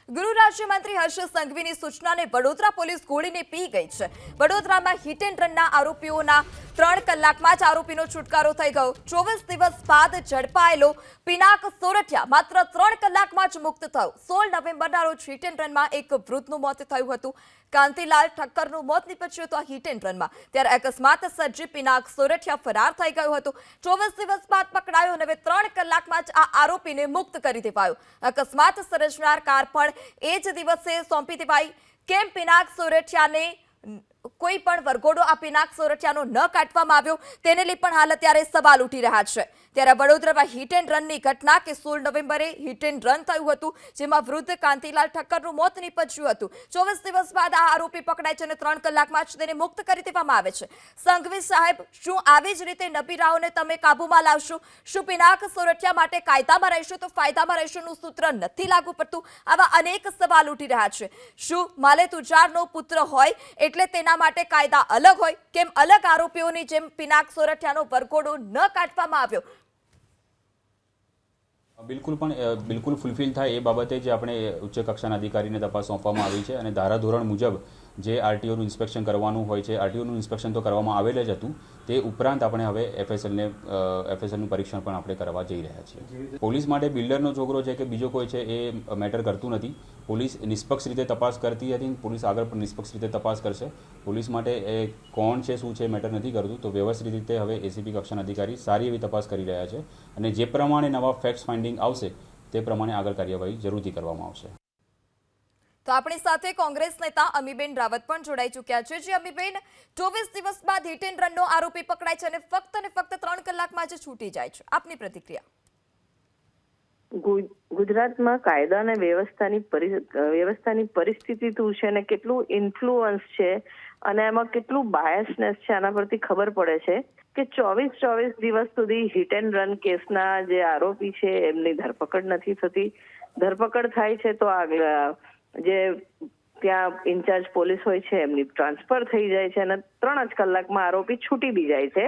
ગૃહ રાજ્યમંત્રી હર્ષ સંઘવીની સૂચનાને વડોદરા પોલીસ ગોળીને પી ગઈ છે। વડોદરામાં હિટ એન્ડ રનના આરોપીઓના 3 કલાકમાં જ આરોપીનો છુટકારો થઈ ગયો। 24 દિવસ બાદ ઝડપાયેલો પિનાક સોરઠિયા માત્ર 3 કલાકમાં જ મુક્ત થયો। 16 નવેમ્બરના રોજ હિટ એન્ડ રનમાં એક વૃદ્ધનું મોત થયું હતું। કાંતિલાલ ઠક્કરનું મોત નીપજ્યું હતું આ હિટ એન્ડ રનમાં। ત્યારે અકસ્માત સર્જી પિનાક સોરઠિયા ફરાર થઈ ગયો હતો। 24 દિવસ બાદ પકડાયો અને હવે 3 કલાકમાં જ આ આરોપીને મુક્ત કરી દેવાયો। અકસ્માત સર્જનાર કાર પણ એ જ દિવસે સોંપી દેવાઈ। કેમ પિનાક સોરઠિયાને કોઈ પણ વરઘોડો આ પિનાક સોરઠિયાનો ન કાઢવામાં આવ્યો તેને લઈ પણ હાલ અત્યારે સવાલ ઉઠી રહ્યા છે। ત્યારે વડોદરામાં હિટ એન્ડ રનની ઘટના કે 16 નવેમ્બરે હિટ એન્ડ રન થયું હતું જેમાં વૃદ્ધ કાંતિલાલ ઠક્કરનું મોત નીપજ્યું હતું। 24 દિવસ બાદ આ આરોપી પકડાય છે અને 3 કલાકમાં જ તેને મુક્ત કરી દેવામાં આવે છે। સંઘવી સાહેબ, શું આવી જ રીતે નબીરાઓને તમે કાબૂમાં લાવશો? શું પિનાક સોરઠિયા માટે કાયદામાં રહેશો તો ફાયદામાં રહેશોનું સૂત્ર નથી લાગુ પડતું? આવા અનેક સવાલ ઉઠી રહ્યા છે। શું માલે તુજારનો પુત્ર હોય એટલે તેના માટે કાયદા અલગ હોય? કેમ અલગ આરોપીઓની જેમ પિનાક સોરઠિયાનો વરઘોડો ન કાઢવામાં આવ્યો? બિલકુલ ફૂલફિલ થાય એ બાબતે જે આપણે ઉચ્ચ કક્ષાના અધિકારીને તપાસ સોંપવામાં આવી છે અને ધારાધોરણ મુજબ જે આરટીઓનું ઇન્સ્પેક્શન કરવાનું હોય છે, આરટીઓનું ઇન્સ્પેક્શન તો કરવામાં આવેલ જ હતું। તે ઉપરાંત આપણે હવે એફએસએલનું પરીક્ષણ પણ આપણે કરવા જઈ રહ્યા છીએ। પોલીસ માટે બિલ્ડરનો છોકરો છે કે બીજો કોઈ છે એ મેટર કરતું નથી। પોલીસ નિષ્પક્ષ રીતે તપાસ કરતી હતી, પોલીસ આગળ પણ નિષ્પક્ષ રીતે તપાસ કરશે। પોલીસ માટે એ કોણ છે શું છે મેટર નથી કરતું। તો વ્યવસ્થિત રીતે હવે એસીપી કક્ષાના અધિકારી સારી એવી તપાસ કરી રહ્યા છે અને જે પ્રમાણે નવા ફેક્ટ્સ ફાઇન્ડિંગ આવશે તે પ્રમાણે આગળ કાર્યવાહી જરૂરથી કરવામાં આવશે। તો આપણી સાથે કોંગ્રેસ નેતા અમીબેન રાવત પણ જોડાઈ ચૂક્યા છે। જે અમીબેન, 24 દિવસ બાદ હિટ એન્ડ રનનો આરોપી પકડાય છે અને ફક્ત 3 કલાકમાં જ છૂટી જાય છે, આપની પ્રતિક્રિયા? ગુજરાતમાં કાયદા અને વ્યવસ્થાની પરિસ્થિતિ શું છે અને કેટલું ઇન્ફ્લુઅન્સ છે અને એમાં કેટલું બાયસનેસ છે આના પરથી ખબર પડે છે કે 24 દિવસ સુધી હિટ એન્ડ રન કેસના જે આરોપી છે એમની ધરપકડ નથી થતી। ધરપકડ થાય છે તો જે ત્યાં ઇન્ચાર્જ પોલીસ હોય છે એમની ટ્રાન્સફર થઈ જાય છે અને 3 જ કલાકમાં આરોપી છૂટી બી જાય છે।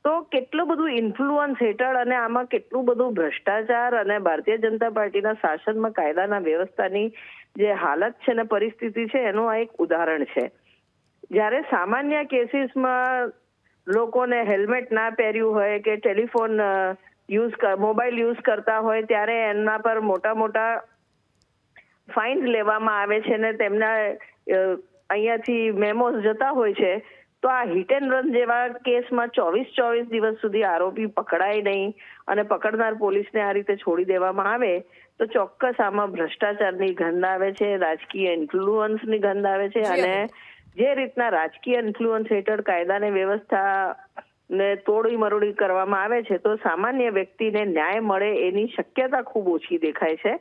તો કેટલું બધું ઇન્ફ્લુઅન્સ હેઠળ અને આમાં કેટલું બધું ભ્રષ્ટાચાર અને ભારતીય જનતા પાર્ટીના શાસનમાં કાયદાના વ્યવસ્થાની જે હાલત છે ને પરિસ્થિતિ છે એનું આ એક ઉદાહરણ છે। જ્યારે સામાન્ય કેસીસમાં લોકોને હેલ્મેટ ના પહેર્યું હોય કે ટેલિફોન મોબાઈલ યુઝ કરતા હોય ત્યારે એમના પર મોટા ફાઇન લેવામાં આવે છે ને તેમના અહીંયાથી મેમોસ જતા હોય છે। તો આ હિટ એન્ડ રન જેવા કેસમાં 24 દિવસ સુધી આરોપી પકડાય નહીં અને પકડનાર પોલીસને આ રીતે છોડી દેવામાં આવે તો ચોક્કસ આમાં ભ્રષ્ટાચારની ગંધ આવે છે, રાજકીય ઇન્ફ્લુઅન્સની ગંધ આવે છે અને જે રીતના રાજકીય ઇન્ફ્લુઅન્સ હેઠળ કાયદાની વ્યવસ્થાને તોડી મરોડી કરવામાં આવે છે તો સામાન્ય વ્યક્તિને ન્યાય મળે એની શક્યતા ખૂબ ઓછી દેખાય છે।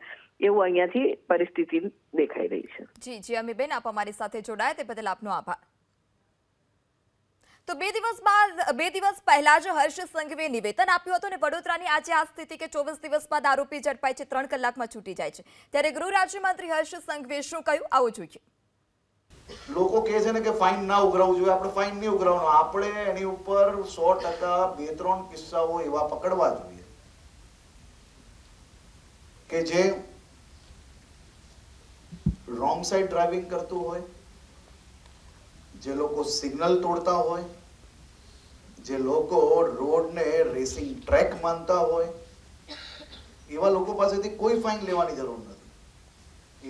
એવું અહીંયાથી પરિસ્થિતિ દેખાઈ રહી છે। જી અમીબેન, આપ અમારી સાથે જોડાયા તે બદલ આપનો આભાર। તો 2 દિવસ પહેલા જ હર્ષ સંઘવીએ નિવેદન આપ્યું હતું અને વડોદરાની આજે આ સ્થિતિ કે 24 દિવસ બાદ આરોપી ઝડપાય છે, 3 કલાકમાં છૂટી જાય છે। ત્યારે ગૃહ રાજ્યમંત્રી હર્ષ સંઘવીએ શું કહ્યું આવો જોઈએ। લોકો કહે છે ને કે ફાઇન ના ઉઘરાવવું જોઈએ, આપણે ફાઇન નહીં ઉઘરાવવાનો, આપણે એની ઉપર 100% 2-3 કિસ્સાઓ એવા પકડવા જોઈએ કે જે રોંગ સાઈડ ડ્રાઇવિંગ કરતું હોય, જે લોકો સિગ્નલ તોડતા હોય, જે લોકો રોડને રેસિંગ ટ્રેક માનતા હોય, એવા લોકો પાસેથી કોઈ ફાઇન લેવાની જરૂર નથી।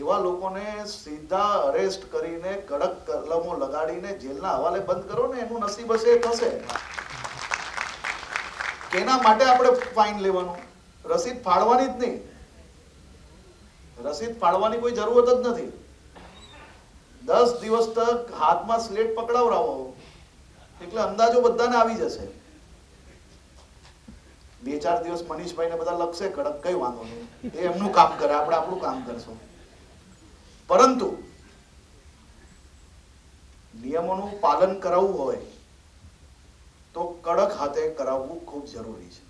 એવા લોકોને સીધા અરેસ્ટ કરીને કડક કલમો લગાડીને જેલના હવાલે બંધ કરો ને, એનું નસીબ હશે એ થશે। કેના માટે આપણે ફાઇન લેવાનું? રસીદ ફાડવાની જ નહીં, રસીદ ફાડવાની કોઈ જરૂરત જ નથી। 10 દિવસ તક હાથમાં સ્લેટ પકડાવરાવો એટલે અંદાજો બધાને આવી જશે। 2-4 દિવસ મનીષભાઈને બધા લખશે કડક, કઈ વાંધો નહીં, એ એમનું કામ કરે, આપણે આપણું કામ કરશું। પરંતુ નિયમોનું પાલન કરાવવું હોય તો કડક હાથે કરાવવું ખૂબ જરૂરી છે।